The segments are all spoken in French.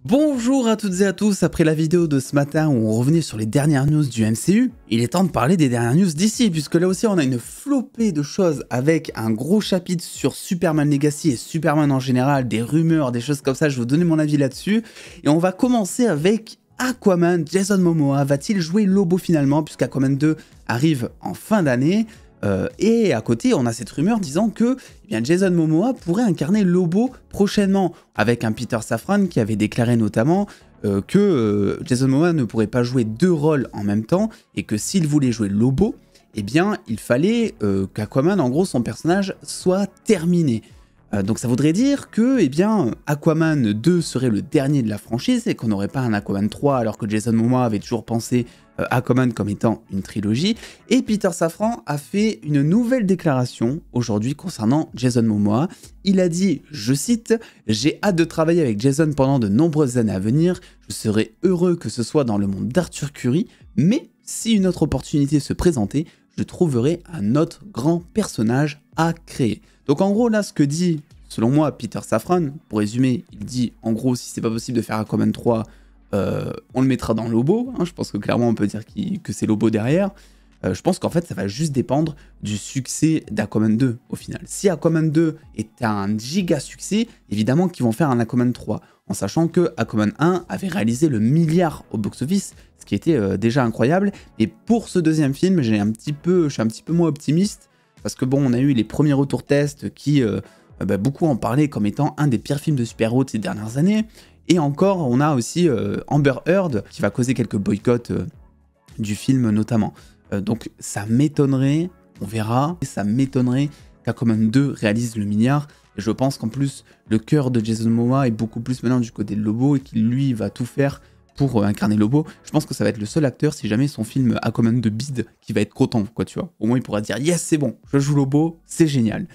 Bonjour à toutes et à tous, après la vidéo de ce matin où on revenait sur les dernières news du MCU, il est temps de parler des dernières news d'ici, puisque là aussi on a une flopée de choses avec un gros chapitre sur Superman Legacy et Superman en général, des rumeurs, des choses comme ça, je vais vous donner mon avis là-dessus. Et on va commencer avec Aquaman. Jason Momoa va-t-il jouer Lobo finalement, puisqu'Aquaman 2 arrive en fin d'année? Et à côté, on a cette rumeur disant que Jason Momoa pourrait incarner Lobo prochainement, avec un Peter Safran qui avait déclaré notamment que Jason Momoa ne pourrait pas jouer deux rôles en même temps, et que s'il voulait jouer Lobo, il fallait qu'Aquaman, en gros, son personnage soit terminé. Donc ça voudrait dire que Aquaman 2 serait le dernier de la franchise et qu'on n'aurait pas un Aquaman 3 alors que Jason Momoa avait toujours pensé Aquaman comme étant une trilogie. Et Peter Safran a fait une nouvelle déclaration aujourd'hui concernant Jason Momoa. Il a dit, je cite, « J'ai hâte de travailler avec Jason pendant de nombreuses années à venir. Je serais heureux que ce soit dans le monde d'Arthur Curry, mais si une autre opportunité se présentait, je trouverai un autre grand personnage à créer. » Donc en gros là ce que dit, selon moi, Peter Safran, pour résumer, il dit en gros si c'est pas possible de faire Aquaman 3, on le mettra dans Lobo, hein, je pense que clairement on peut dire que c'est Lobo derrière. Je pense qu'en fait ça va juste dépendre du succès d'Aquaman 2 au final. Si Aquaman 2 est un giga succès, évidemment qu'ils vont faire un Aquaman 3, en sachant que Aquaman 1 avait réalisé le milliard au box-office, ce qui était déjà incroyable. Et pour ce deuxième film, je suis un petit peu moins optimiste, parce que bon, on a eu les premiers retours tests qui, beaucoup en parlaient comme étant un des pires films de super-héros de ces dernières années. Et encore, on a aussi Amber Heard qui va causer quelques boycotts du film notamment. Donc ça m'étonnerait, on verra, ça m'étonnerait qu'Aquaman 2 réalise le milliard. Et je pense qu'en plus, le cœur de Jason Momoa est beaucoup plus maintenant du côté de Lobo et qu'il lui va tout faire pour incarner Lobo. Je pense que ça va être le seul acteur, si jamais son film Aquaman 2 bide, qui va être content, quoi, tu vois. Au moins, il pourra dire « Yes, c'est bon, je joue Lobo, c'est génial ».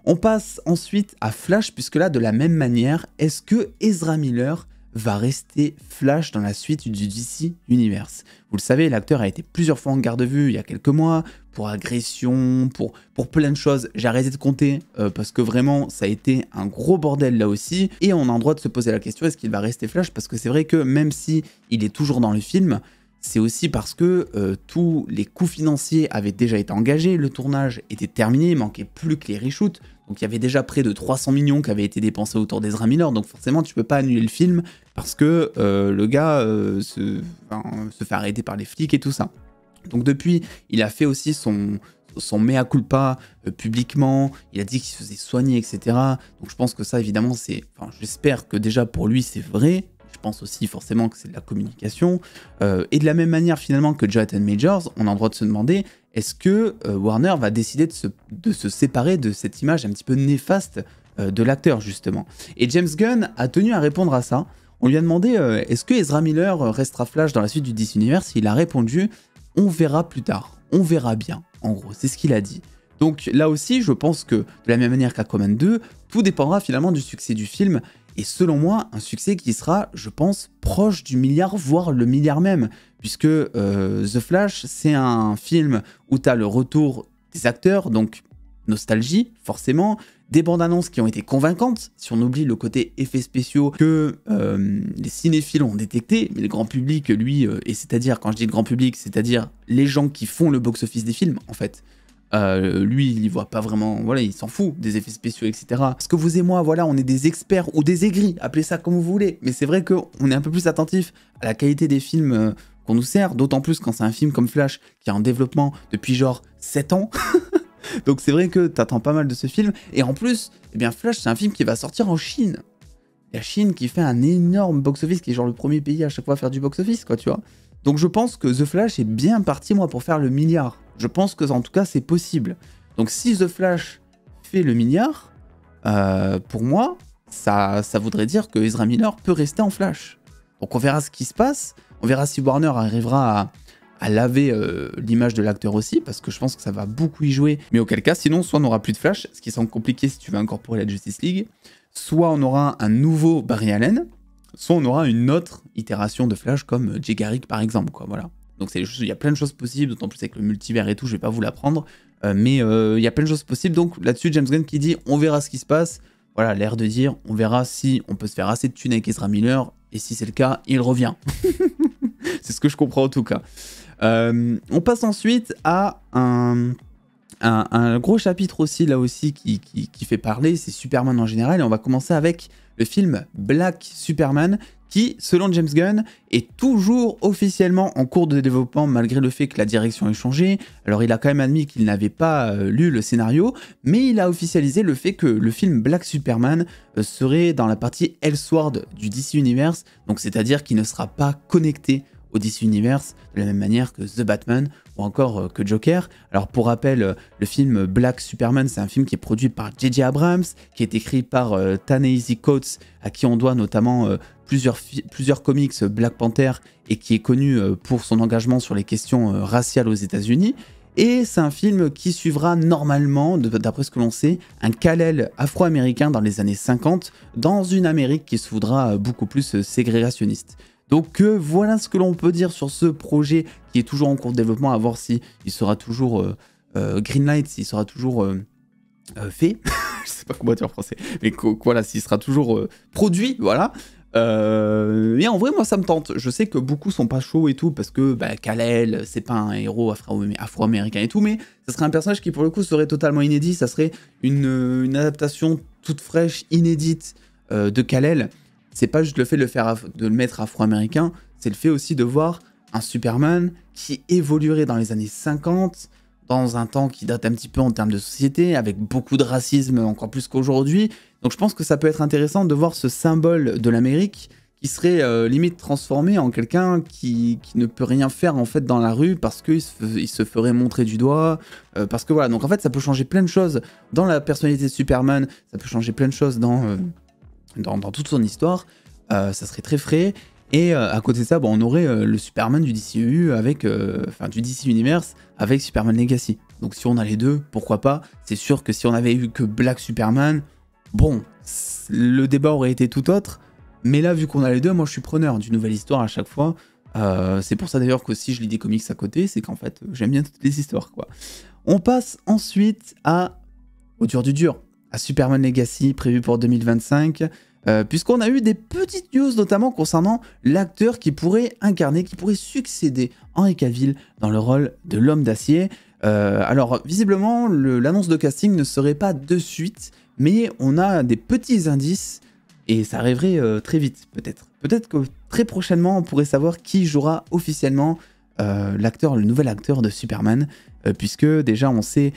On passe ensuite à Flash, puisque là, de la même manière, est-ce que Ezra Miller va rester Flash dans la suite du DC Universe? Vous le savez, l'acteur a été plusieurs fois en garde à vue il y a quelques mois, pour agression, pour plein de choses. J'ai arrêté de compter, parce que vraiment, ça a été un gros bordel là aussi, et on a le droit de se poser la question, est-ce qu'il va rester Flash? Parce que c'est vrai que même si il est toujours dans le film, c'est aussi parce que tous les coûts financiers avaient déjà été engagés, le tournage était terminé, il manquait plus que les reshoots, donc il y avait déjà près de 300 millions qui avaient été dépensés autour d'Ezra Miller, donc forcément tu peux pas annuler le film parce que le gars se fait arrêter par les flics et tout ça. Donc depuis, il a fait aussi son mea culpa publiquement, il a dit qu'il se faisait soigner, etc. Donc je pense que ça évidemment j'espère que déjà pour lui c'est vrai. Je pense aussi forcément que c'est de la communication. Et de la même manière finalement que Jonathan Majors, on a le droit de se demander, est-ce que Warner va décider de se séparer de cette image un petit peu néfaste de l'acteur justement? Et James Gunn a tenu à répondre à ça. On lui a demandé, est-ce que Ezra Miller restera Flash dans la suite du DC Universe? Il a répondu, on verra plus tard, on verra bien. En gros, c'est ce qu'il a dit. Donc là aussi, je pense que de la même manière qu'Aquaman 2, tout dépendra finalement du succès du film. Et selon moi, un succès qui sera, je pense, proche du milliard, voire le milliard même. Puisque The Flash, c'est un film où tu as le retour des acteurs, donc nostalgie, forcément. Des bandes annonces qui ont été convaincantes, si on oublie le côté effets spéciaux que les cinéphiles ont détecté, mais le grand public, lui, et c'est-à-dire, quand je dis le grand public, c'est-à-dire les gens qui font le box-office des films, en fait. Lui, il y voit pas vraiment, voilà, il s'en fout des effets spéciaux, etc. Parce que vous et moi, voilà, on est des experts ou des aigris, appelez ça comme vous voulez. Mais c'est vrai qu'on est un peu plus attentif à la qualité des films qu'on nous sert, d'autant plus quand c'est un film comme Flash qui est en développement depuis genre 7 ans. Donc c'est vrai que t'attends pas mal de ce film. Et en plus, Flash, c'est un film qui va sortir en Chine. La Chine qui fait un énorme box-office, qui est genre le premier pays à chaque fois à faire du box-office, quoi, tu vois. Donc je pense que The Flash est bien parti, moi, pour faire le milliard. Je pense que en tout cas c'est possible. Donc si The Flash fait le milliard, pour moi, ça voudrait dire que Ezra Miller peut rester en Flash. Donc on verra ce qui se passe, on verra si Warner arrivera à laver l'image de l'acteur aussi, parce que je pense que ça va beaucoup y jouer. Mais auquel cas, sinon, soit on n'aura plus de Flash, ce qui semble compliqué si tu veux incorporer la Justice League, soit on aura un nouveau Barry Allen, soit on aura une autre itération de Flash comme Jay Garrick par exemple, quoi, voilà. Donc il y a plein de choses possibles, d'autant plus avec le multivers et tout, je vais pas vous l'apprendre, mais il y a plein de choses possibles. Donc là-dessus, James Gunn qui dit on verra ce qui se passe, voilà, l'air de dire on verra si on peut se faire assez de thunes avec Ezra Miller et si c'est le cas, il revient. C'est ce que je comprends en tout cas. On passe ensuite à un gros chapitre aussi, là aussi, qui fait parler, c'est Superman en général, et on va commencer avec le film Black Superman, qui, selon James Gunn, est toujours officiellement en cours de développement, malgré le fait que la direction ait changé. Alors il a quand même admis qu'il n'avait pas lu le scénario, mais il a officialisé le fait que le film Black Superman serait dans la partie Elseworld du DC Universe, donc c'est-à-dire qu'il ne sera pas connecté au DC Universe, de la même manière que The Batman ou encore que Joker. Alors pour rappel, le film Black Superman, c'est un film qui est produit par J.J. Abrams, qui est écrit par Ta-Nehisi Coates, à qui on doit notamment plusieurs comics Black Panther, et qui est connu pour son engagement sur les questions raciales aux États-Unis. Et c'est un film qui suivra normalement, d'après ce que l'on sait, un Kal-El afro-américain dans les années 50, dans une Amérique qui se voudra beaucoup plus ségrégationniste. Donc voilà ce que l'on peut dire sur ce projet qui est toujours en cours de développement, à voir si il sera toujours greenlight, s'il sera toujours fait, je sais pas comment dire en français, mais voilà, s'il sera toujours produit, voilà. Et en vrai, moi ça me tente. Je sais que beaucoup sont pas chauds et tout, parce que Kal-El, c'est pas un héros afro-américain et tout, mais ça serait un personnage qui pour le coup serait totalement inédit, ça serait une adaptation toute fraîche, inédite de Kal-El. C'est pas juste le fait de le mettre afro-américain, c'est le fait aussi de voir un Superman qui évoluerait dans les années 50, dans un temps qui date un petit peu en termes de société, avec beaucoup de racisme encore plus qu'aujourd'hui. Donc je pense que ça peut être intéressant de voir ce symbole de l'Amérique qui serait limite transformé en quelqu'un qui ne peut rien faire en fait dans la rue parce qu'il se ferait montrer du doigt, parce que voilà. Donc en fait ça peut changer plein de choses dans la personnalité de Superman, ça peut changer plein de choses dans toute son histoire, ça serait très frais. Et à côté de ça, on aurait le Superman du DCU du DC Universe avec Superman Legacy. Donc si on a les deux, pourquoi pas. C'est sûr que si on avait eu que Black Superman, le débat aurait été tout autre. Mais là, vu qu'on a les deux, moi je suis preneur d'une nouvelle histoire à chaque fois. C'est pour ça d'ailleurs qu'aussi je lis des comics à côté, c'est qu'en fait j'aime bien toutes les histoires, quoi. On passe ensuite au dur du dur, à Superman Legacy prévu pour 2025. Puisqu'on a eu des petites news notamment concernant l'acteur qui pourrait succéder Henry Cavill dans le rôle de l'Homme d'Acier. Alors visiblement l'annonce de casting ne serait pas de suite, mais on a des petits indices et ça arriverait très vite peut-être. Peut-être que très prochainement on pourrait savoir qui jouera officiellement le nouvel acteur de Superman, puisque déjà on sait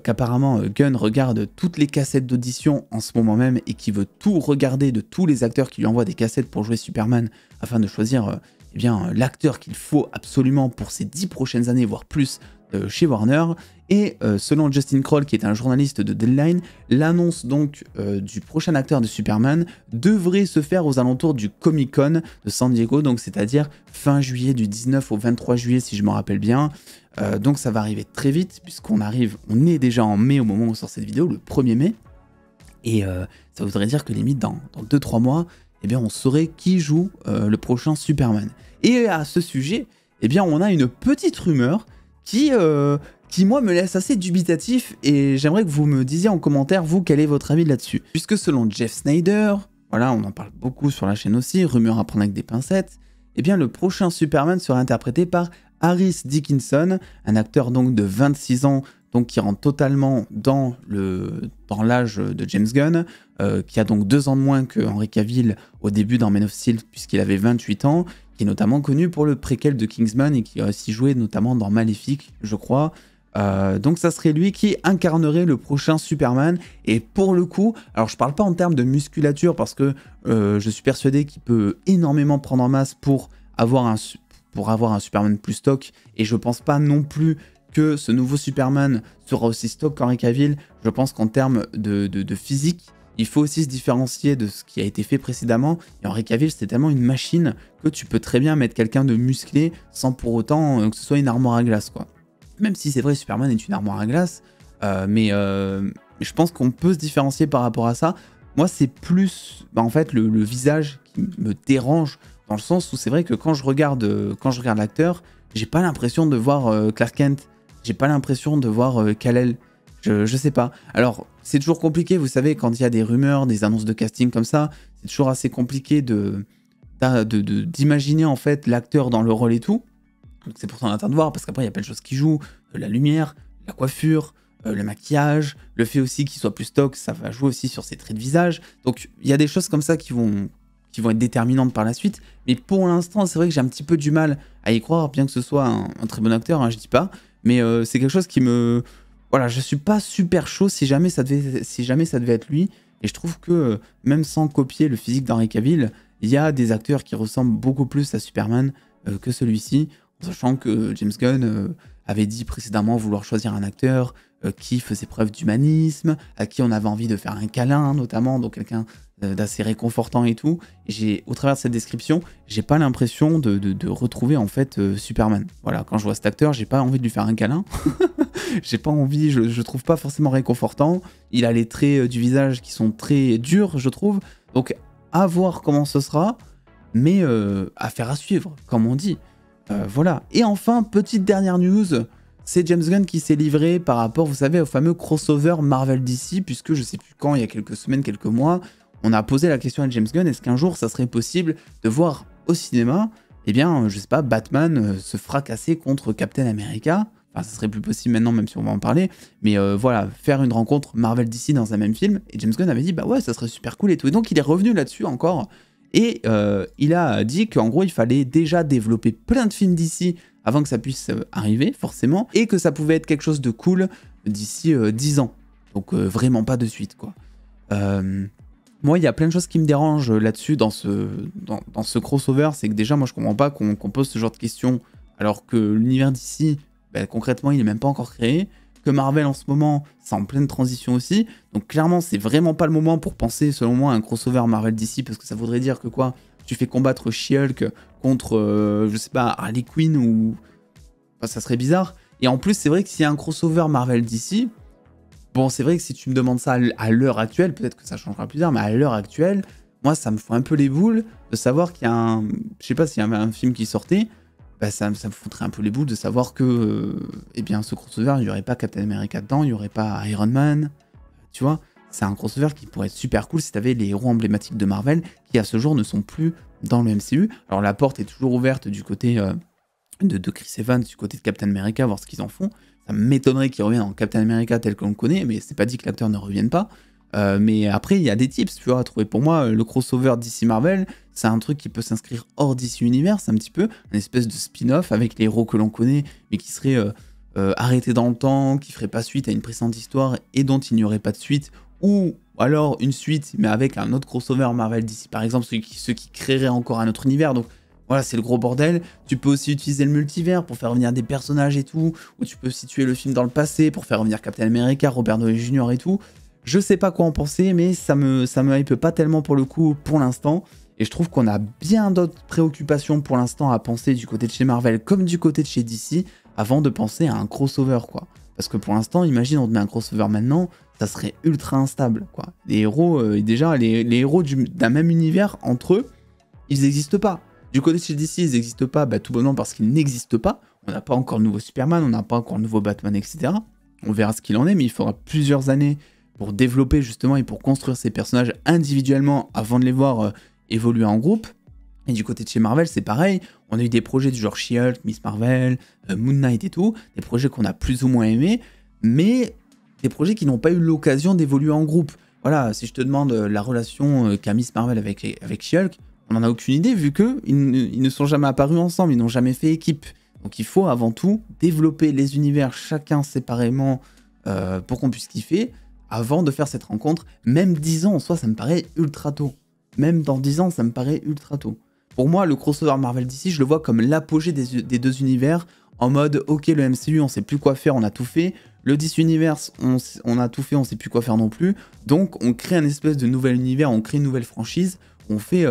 qu'apparemment Gunn regarde toutes les cassettes d'audition en ce moment même et qui veut tout regarder de tous les acteurs qui lui envoient des cassettes pour jouer Superman afin de choisir l'acteur qu'il faut absolument pour ces 10 prochaines années, voire plus, chez Warner. Et selon Justin Kroll, qui est un journaliste de Deadline, l'annonce donc du prochain acteur de Superman devrait se faire aux alentours du Comic-Con de San Diego, donc c'est-à-dire fin juillet, du 19 au 23 juillet si je me rappelle bien. Donc ça va arriver très vite, puisqu'on est déjà en mai au moment où on sort cette vidéo, le 1er mai. Et ça voudrait dire que limite dans 2-3 mois, on saurait qui joue le prochain Superman. Et à ce sujet, on a une petite rumeur qui moi me laisse assez dubitatif, et j'aimerais que vous me disiez en commentaire, vous, quel est votre avis là-dessus. Puisque selon Jeff Snyder, voilà, on en parle beaucoup sur la chaîne aussi, rumeur à prendre avec des pincettes, le prochain Superman sera interprété par Harris Dickinson, un acteur donc de 26 ans, donc qui rentre totalement dans l'âge de James Gunn, qui a donc 2 ans de moins que Henry Cavill au début dans Man of Steel, puisqu'il avait 28 ans, qui est notamment connu pour le préquel de Kingsman et qui a aussi joué notamment dans Maléfique, je crois. Donc ça serait lui qui incarnerait le prochain Superman, et pour le coup, alors je parle pas en termes de musculature parce que je suis persuadé qu'il peut énormément prendre en masse pour avoir un Superman plus stock, et je pense pas non plus que ce nouveau Superman sera aussi stock qu'Henry Cavill. Je pense qu'en termes de physique, il faut aussi se différencier de ce qui a été fait précédemment, et Henry Cavill c'était tellement une machine que tu peux très bien mettre quelqu'un de musclé sans pour autant que ce soit une armoire à glace, quoi. Même si c'est vrai, Superman est une armoire à glace, mais je pense qu'on peut se différencier par rapport à ça. Moi, c'est plus en fait le visage qui me dérange, dans le sens où c'est vrai que quand je regarde l'acteur, j'ai pas l'impression de voir Clark Kent, j'ai pas l'impression de voir Kal-El, je sais pas. Alors, c'est toujours compliqué, vous savez, quand il y a des rumeurs, des annonces de casting comme ça, c'est toujours assez compliqué de d'imaginer en fait l'acteur dans le rôle et tout. Donc c'est pour ça qu'on attend de voir, parce qu'après il y a plein de choses qui jouent, la lumière, la coiffure, le maquillage, le fait aussi qu'il soit plus stock, ça va jouer aussi sur ses traits de visage. Donc il y a des choses comme ça qui vont être déterminantes par la suite. Mais pour l'instant, c'est vrai que j'ai un petit peu du mal à y croire, bien que ce soit un très bon acteur, hein, je dis pas. Mais c'est quelque chose qui me... Voilà, je suis pas super chaud si jamais ça devait être lui. Et je trouve que même sans copier le physique d'Henry Cavill, il y a des acteurs qui ressemblent beaucoup plus à Superman que celui-ci, en sachant que James Gunn avait dit précédemment vouloir choisir un acteur qui faisait preuve d'humanisme, à qui on avait envie de faire un câlin notamment, donc quelqu'un d'assez réconfortant et tout. Et au travers de cette description, j'ai pas l'impression de retrouver en fait Superman. Voilà, quand je vois cet acteur, j'ai pas envie de lui faire un câlin. J'ai pas envie, je trouve pas forcément réconfortant. Il a les traits du visage qui sont très durs, je trouve. Donc à voir comment ce sera, mais affaire à suivre, comme on dit. Voilà. Et enfin, petite dernière news, c'est James Gunn qui s'est livré par rapport, vous savez, au fameux crossover Marvel DC, puisque je sais plus quand, il y a quelques semaines, quelques mois, on a posé la question à James Gunn, est-ce qu'un jour ça serait possible de voir au cinéma, eh bien, je sais pas, Batman se fracasser contre Captain America. Enfin, ça serait plus possible maintenant, même si on va en parler. Mais voilà, faire une rencontre Marvel DC dans un même film. Et James Gunn avait dit, bah ouais, ça serait super cool et tout. Et donc, il est revenu là-dessus encore. Et il a dit qu'en gros, il fallait déjà développer plein de films d'ici avant que ça puisse arriver, forcément. Et que ça pouvait être quelque chose de cool d'ici 10 ans. Donc, vraiment pas de suite, quoi. Moi, il y a plein de choses qui me dérangent là-dessus, dans ce crossover. C'est que déjà, moi, je comprends pas qu'on pose ce genre de questions alors que l'univers d'ici... Ben, concrètement, il n'est même pas encore créé, que Marvel en ce moment, c'est en pleine transition aussi, donc clairement, c'est vraiment pas le moment pour penser, selon moi, à un crossover Marvel DC, parce que ça voudrait dire que quoi, tu fais combattre She-Hulk contre, je sais pas, Harley Quinn, ou... Enfin, ça serait bizarre. Et en plus, c'est vrai que s'il y a un crossover Marvel DC, bon, c'est vrai que si tu me demandes ça à l'heure actuelle, peut-être que ça changera plus tard, mais à l'heure actuelle, moi, ça me fout un peu les boules de savoir qu'il y a un... Je sais pas s'il y avait un film qui sortait, bah ça me foutrait un peu les boules de savoir que eh bien, ce crossover, il n'y aurait pas Captain America dedans, il n'y aurait pas Iron Man, tu vois. C'est un crossover qui pourrait être super cool si tu avais les héros emblématiques de Marvel qui, à ce jour, ne sont plus dans le MCU. Alors, la porte est toujours ouverte du côté de Chris Evans, du côté de Captain America, voir ce qu'ils en font. Ça m'étonnerait qu'ils reviennent en Captain America tel qu'on le connaît, mais c'est pas dit que l'acteur ne revienne pas. Mais après, il y a des tips, tu vois, à trouver. Pour moi, le crossover DC Marvel, c'est un truc qui peut s'inscrire hors DC Universe, un petit peu, une espèce de spin-off avec les héros que l'on connaît, mais qui serait arrêté dans le temps, qui ferait pas suite à une précédente histoire et dont il n'y aurait pas de suite, ou alors une suite, mais avec un autre crossover Marvel DC, par exemple, ceux qui créeraient encore un autre univers. Donc voilà, c'est le gros bordel. Tu peux aussi utiliser le multivers pour faire revenir des personnages et tout, ou tu peux situer le film dans le passé pour faire revenir Captain America, Robert Downey Jr. et tout. Je sais pas quoi en penser, mais ça me hype pas tellement pour le coup pour l'instant. Et je trouve qu'on a bien d'autres préoccupations pour l'instant à penser du côté de chez Marvel comme du côté de chez DC avant de penser à un crossover, quoi. Parce que pour l'instant, imagine on te met un crossover maintenant, ça serait ultra instable, quoi. Les héros, déjà, les héros d'un même univers entre eux, ils n'existent pas. Du côté de chez DC, ils n'existent pas, bah, tout bonnement parce qu'ils n'existent pas. On n'a pas encore le nouveau Superman, on n'a pas encore le nouveau Batman, etc. On verra ce qu'il en est, mais il faudra plusieurs années pour développer justement et pour construire ces personnages individuellement avant de les voir évoluer en groupe. Et du côté de chez Marvel, c'est pareil. On a eu des projets du genre She-Hulk, Miss Marvel, Moon Knight et tout, des projets qu'on a plus ou moins aimés, mais des projets qui n'ont pas eu l'occasion d'évoluer en groupe. Voilà, si je te demande la relation qu'a Miss Marvel avec She-Hulk, on n'en a aucune idée vu qu'ils ne sont jamais apparus ensemble, ils n'ont jamais fait équipe. Donc il faut avant tout développer les univers chacun séparément pour qu'on puisse kiffer, avant de faire cette rencontre. Même 10 ans en soi, ça me paraît ultra tôt. Même dans 10 ans, ça me paraît ultra tôt. Pour moi, le crossover Marvel DC, je le vois comme l'apogée des deux univers, en mode, ok, le MCU, on sait plus quoi faire, on a tout fait. Le DC Universe, on a tout fait, on sait plus quoi faire non plus. Donc, on crée un espèce de nouvel univers, on crée une nouvelle franchise. On fait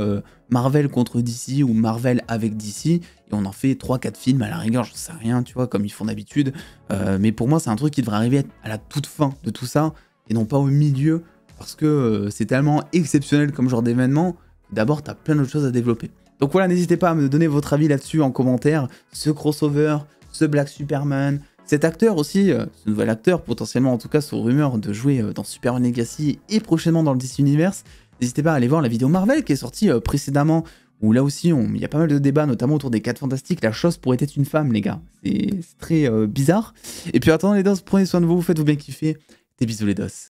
Marvel contre DC ou Marvel avec DC, et on en fait 3-4 films à la rigueur, j'en sais rien, tu vois, comme ils font d'habitude. Mais pour moi, c'est un truc qui devrait arriver à la toute fin de tout ça, et non pas au milieu, parce que c'est tellement exceptionnel comme genre d'événement. D'abord, t'as plein d'autres choses à développer. Donc voilà, n'hésitez pas à me donner votre avis là-dessus en commentaire. Ce crossover, ce Black Superman, cet acteur aussi, ce nouvel acteur, potentiellement en tout cas sous rumeur de jouer dans Superman Legacy et prochainement dans le DC Universe. N'hésitez pas à aller voir la vidéo Marvel qui est sortie précédemment, où là aussi, il y a pas mal de débats, notamment autour des 4 fantastiques. La chose pourrait être une femme, les gars. C'est très bizarre. Et puis attendez les dos, prenez soin de vous, faites-vous bien kiffer. Des bisous les dos.